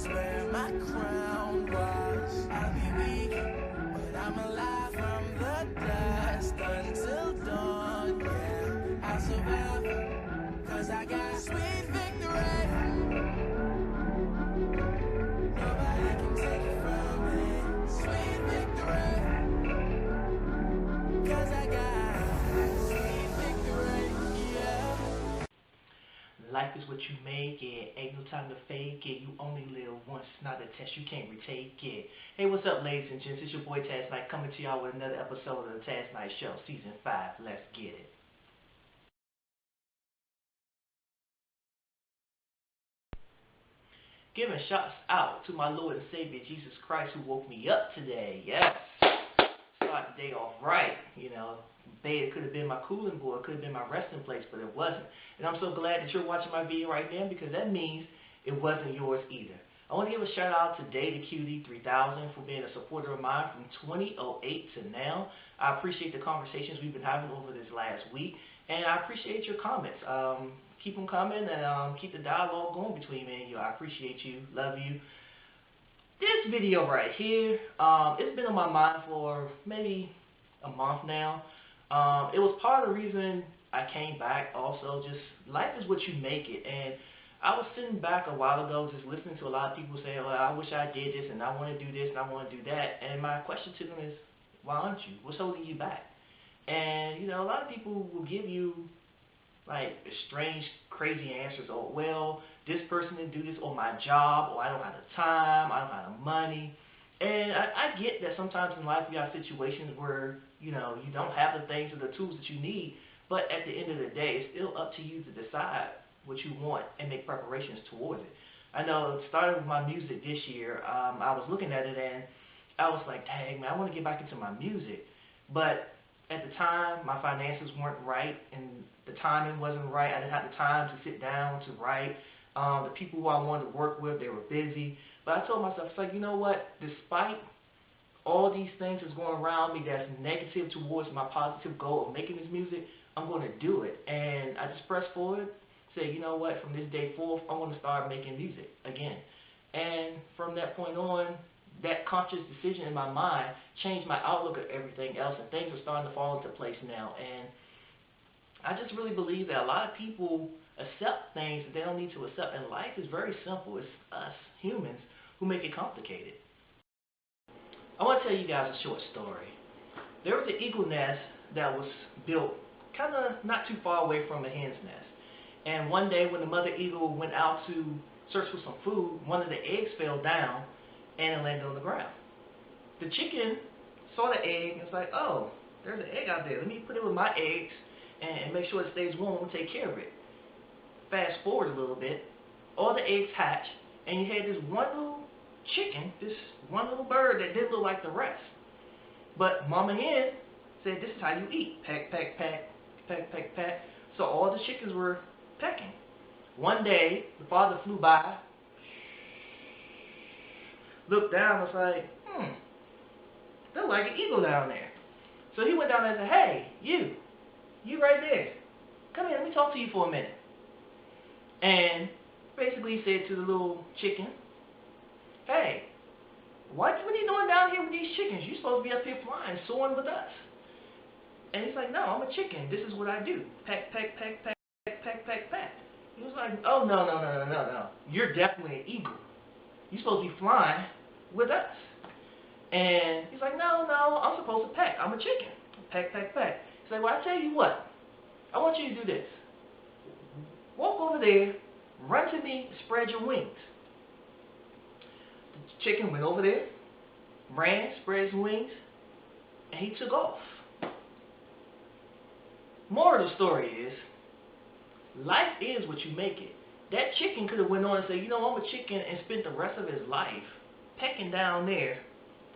where my crown was. I'll be weak, but I'm alive from the dust until dawn. Yeah, I'll survive, 'cause I got sweet victory. Nobody can take it from me. Sweet victory. 'Cause I got sweet victory. Yeah. Life is what you make it, ain't no time to fake it, you only live once, not a test, you can't retake it. Hey, what's up ladies and gents, it's your boy Tazz Night coming to y'all with another episode of the Tazz Night Show, Season 5, let's get it. Giving shots out to my Lord and Savior Jesus Christ who woke me up today, yes. Start the day off right, you know. Bed could have been my cooling board, could have been my resting place, but it wasn't. And I'm so glad that you're watching my video right now because that means it wasn't yours either. I want to give a shout out to DataQD3000 for being a supporter of mine from 2008 to now. I appreciate the conversations we've been having over this last week, and I appreciate your comments. Keep them coming and keep the dialogue going between me and you. I appreciate you, love you. This video right here, it's been on my mind for maybe a month now. It was part of the reason I came back also. Just life is what you make it. And I was sitting back a while ago just listening to a lot of people say, well, I wish I did this and I want to do this and I want to do that. And my question to them is, why aren't you? What's holding you back? And, you know, a lot of people will give you like strange, crazy answers. Oh, well, this person didn't do this, or my job, or I don't have the time, I don't have the money. And I get that sometimes in life you have situations where, you know, you don't have the things or the tools that you need, but at the end of the day, it's still up to you to decide what you want and make preparations towards it. I know, starting with my music this year, I was looking at it and I was like, dang, man, I want to get back into my music. But at the time, my finances weren't right and the timing wasn't right. I didn't have the time to sit down to write. The people who I wanted to work with, they were busy. But I told myself, it's like, you know what, despite all these things that's going around me that's negative towards my positive goal of making this music, I'm going to do it. And I just pressed forward, said, you know what, from this day forth, I'm going to start making music again. And from that point on, that conscious decision in my mind changed my outlook of everything else, and things are starting to fall into place now. And I just really believe that a lot of people accept things that they don't need to accept, and life is very simple. It's us, humans, who make it complicated. I want to tell you guys a short story. There was an eagle nest that was built kind of not too far away from a hen's nest. And one day when the mother eagle went out to search for some food, one of the eggs fell down and it landed on the ground. The chicken saw the egg and was like, oh, there's an egg out there. Let me put it with my eggs and make sure it stays warm. I'm going to take care of it. Fast forward a little bit, all the eggs hatch, and you had this one little chicken, this one little bird that didn't look like the rest. But Mama Hen said, this is how you eat. Peck, peck, peck, peck, peck, peck. So all the chickens were pecking. One day, the father flew by, looked down, and was like, there's like an eagle down there. So he went down there and said, hey, you right there. Come here, let me talk to you for a minute. And basically he said to the little chicken, hey, what are you doing down here with these chickens? You're supposed to be up here flying, soaring with us. And he's like, no, I'm a chicken. This is what I do. Peck, peck, peck, peck, peck, peck, peck, peck. He was like, oh, no. You're definitely an eagle. You're supposed to be flying with us. And he's like, no, I'm supposed to peck. I'm a chicken. Peck, peck, peck. He's like, well, I tell you what. I want you to do this. Walk over there, run to me, spread your wings. The chicken went over there, ran, spread his wings, and he took off. Moral of the story is, life is what you make it. That chicken could have went on and said, you know, I'm a chicken, and spent the rest of his life pecking down there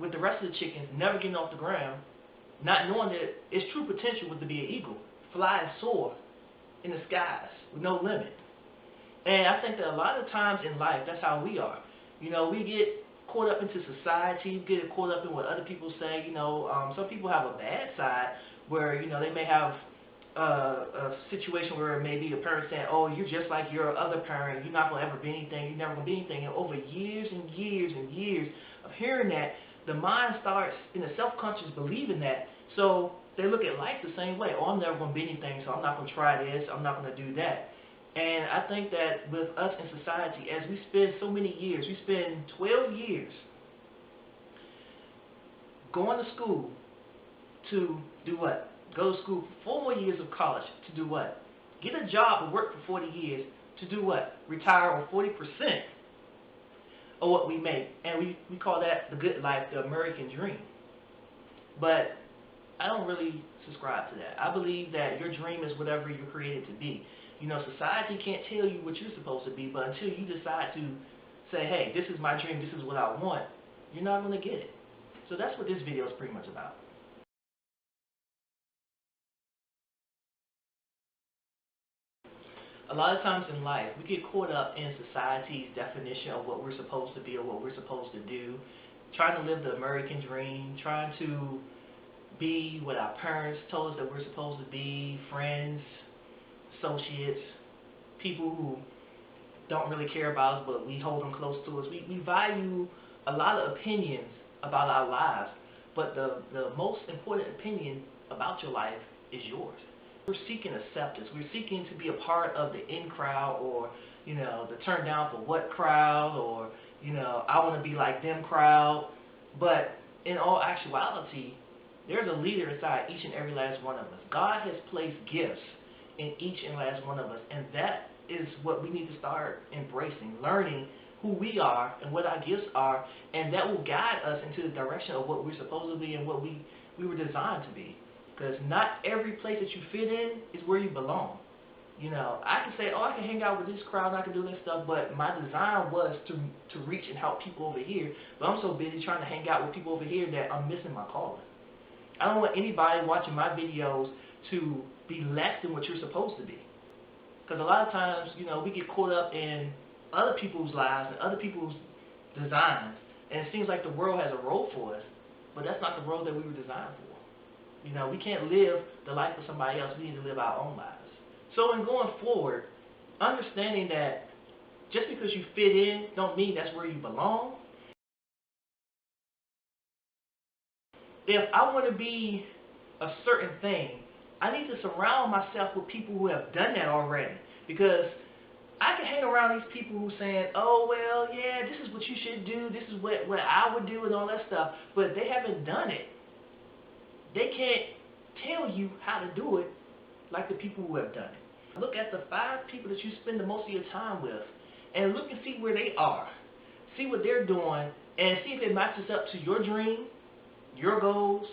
with the rest of the chickens, never getting off the ground, not knowing that its true potential was to be an eagle, fly and soar in the skies with no limit. And I think that a lot of times in life, that's how we are. You know, we get caught up into society, we get caught up in what other people say. You know, some people have a bad side where, you know, they may have a situation where maybe the parent saying, oh, you're just like your other parent, you're not going to ever be anything, you're never going to be anything. And over years and years and years of hearing that, the mind starts in the self-conscious believing that. So they look at life the same way. Oh, I'm never going to be anything, so I'm not going to try this, I'm not going to do that. And I think that with us in society, as we spend so many years, we spend 12 years going to school to do what? Go to school for 4 more years of college to do what? Get a job and work for 40 years to do what? Retire on 40% of what we make. And we call that the good life, the American dream. But I don't really subscribe to that. I believe that your dream is whatever you're created to be. You know, society can't tell you what you're supposed to be, but until you decide to say, hey, this is my dream, this is what I want, you're not going to get it. So that's what this video is pretty much about. A lot of times in life, we get caught up in society's definition of what we're supposed to be or what we're supposed to do, trying to live the American dream, trying to be what our parents told us that we're supposed to be, friends, associates, people who don't really care about us, but we hold them close to us. We value a lot of opinions about our lives, but the most important opinion about your life is yours. We're seeking acceptance. We're seeking to be a part of the in crowd, or, you know, the turn down for what crowd, or, you know, I want to be like them crowd. But in all actuality, there's a leader inside each and every last one of us. God has placed gifts in each and last one of us, and that is what we need to start embracing, learning who we are and what our gifts are, and that will guide us into the direction of what we're supposed to be and what we were designed to be. Because not every place that you fit in is where you belong. You know, I can say, oh, I can hang out with this crowd and I can do this stuff, but my design was to reach and help people over here, but I'm so busy trying to hang out with people over here that I'm missing my calling. I don't want anybody watching my videos to be less than what you're supposed to be. Because a lot of times, you know, we get caught up in other people's lives and other people's designs, and it seems like the world has a role for us, but that's not the role that we were designed for. You know, we can't live the life of somebody else. We need to live our own lives. So in going forward, understanding that just because you fit in don't mean that's where you belong. If I want to be a certain thing, I need to surround myself with people who have done that already. Because I can hang around these people who are saying, oh, well, yeah, this is what you should do, this is what I would do and all that stuff, but they haven't done it. They can't tell you how to do it like the people who have done it. Look at the 5 people that you spend the most of your time with and look and see where they are. See what they're doing and see if it matches up to your dream, your goals,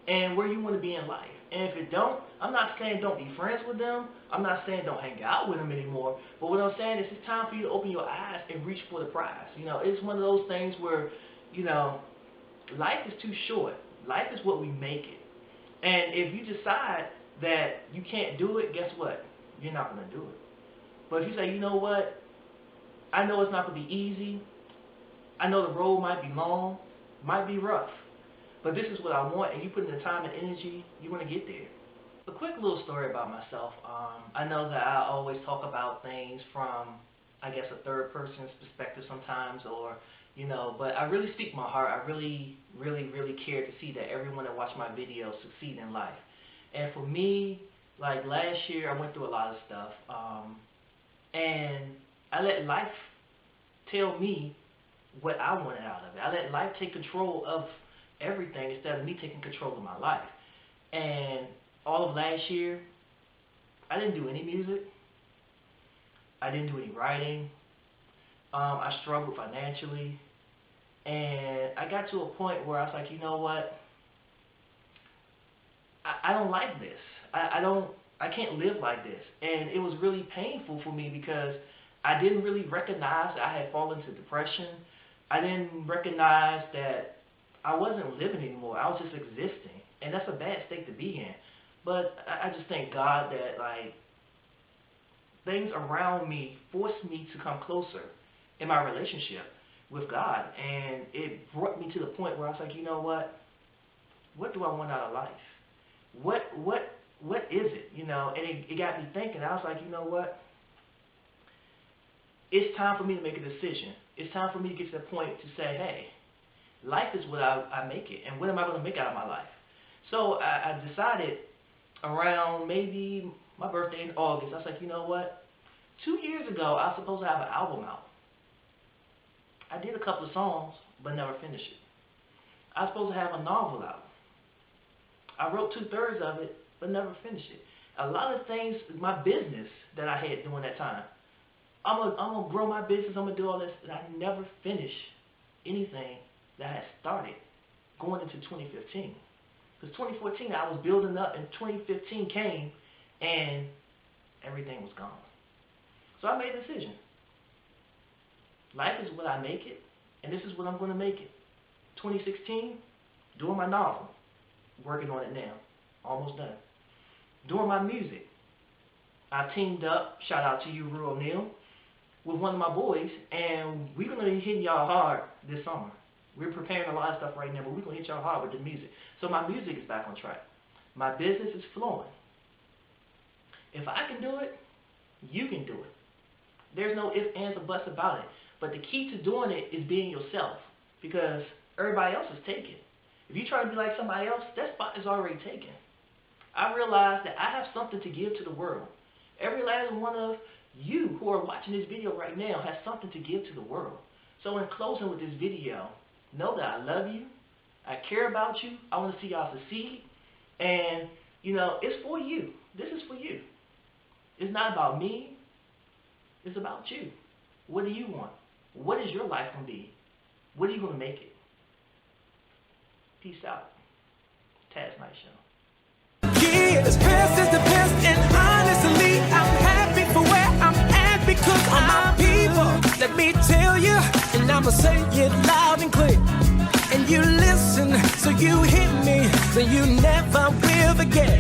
and where you want to be in life. And if it don't, I'm not saying don't be friends with them. I'm not saying don't hang out with them anymore. But what I'm saying is it's time for you to open your eyes and reach for the prize. You know, it's one of those things where, you know, life is too short. Life is what we make it. And if you decide that you can't do it, guess what? You're not going to do it. But if you say, you know what? I know it's not going to be easy. I know the road might be long, might be rough. But this is what I want, and you put in the time and energy, you're going to get there. A quick little story about myself. I know that I always talk about things from, I guess, a third person's perspective sometimes, or, you know, but I really speak my heart. I really, really, really care to see that everyone that watch my videos succeed in life. And for me, like last year, I went through a lot of stuff, and I let life tell me what I wanted out of it. I let life take control of everything instead of me taking control of my life. And all of last year, I didn't do any music. I didn't do any writing. I struggled financially. And I got to a point where I was like, you know what? I don't like this. I can't live like this. And it was really painful for me because I didn't really recognize that I had fallen into depression. I didn't recognize that I wasn't living anymore. I was just existing. And that's a bad state to be in. But I just thank God that, like, things around me forced me to come closer in my relationship with God. And it brought me to the point where I was like, you know what? What do I want out of life? What what is it? You know, and it got me thinking. I was like, you know what? It's time for me to make a decision. It's time for me to get to the point to say, hey, life is what I make it, and what am I going to make out of my life? So I decided around maybe my birthday in August, I was like, you know what? 2 years ago, I was supposed to have an album out. I did a couple of songs, but never finished it. I was supposed to have a novel out. I wrote 2/3 of it, but never finished it. A lot of things, my business that I had during that time, I'm gonna grow my business, I'm gonna do all this, and I never finished anything that I had started going into 2015. Because 2014, I was building up, and 2015 came, and everything was gone. So I made a decision. Life is what I make it, and this is what I'm going to make it. 2016, doing my novel, working on it now, almost done. Doing my music, I teamed up, shout out to you, Rural Neil, with one of my boys, and we're going to be hitting y'all hard this summer. We're preparing a lot of stuff right now, but we're going to hit y'all hard with the music. So my music is back on track. My business is flowing. If I can do it, you can do it. There's no ifs, ands, or buts about it. But the key to doing it is being yourself, because everybody else is taken. If you try to be like somebody else, that spot is already taken. I realized that I have something to give to the world. Every last one of you who are watching this video right now has something to give to the world. So in closing with this video, know that I love you. I care about you. I want to see y'all succeed. And, you know, it's for you. This is for you. It's not about me. It's about you. What do you want? What is your life going to be? What are you going to make it? Peace out. Tazz Night Show. Yeah, the best is the best, and honestly, I'm happy for where I'm at because of my people. Let me tell you, and I'ma say it loud and clear. And you listen, so you hear me, so you never will forget.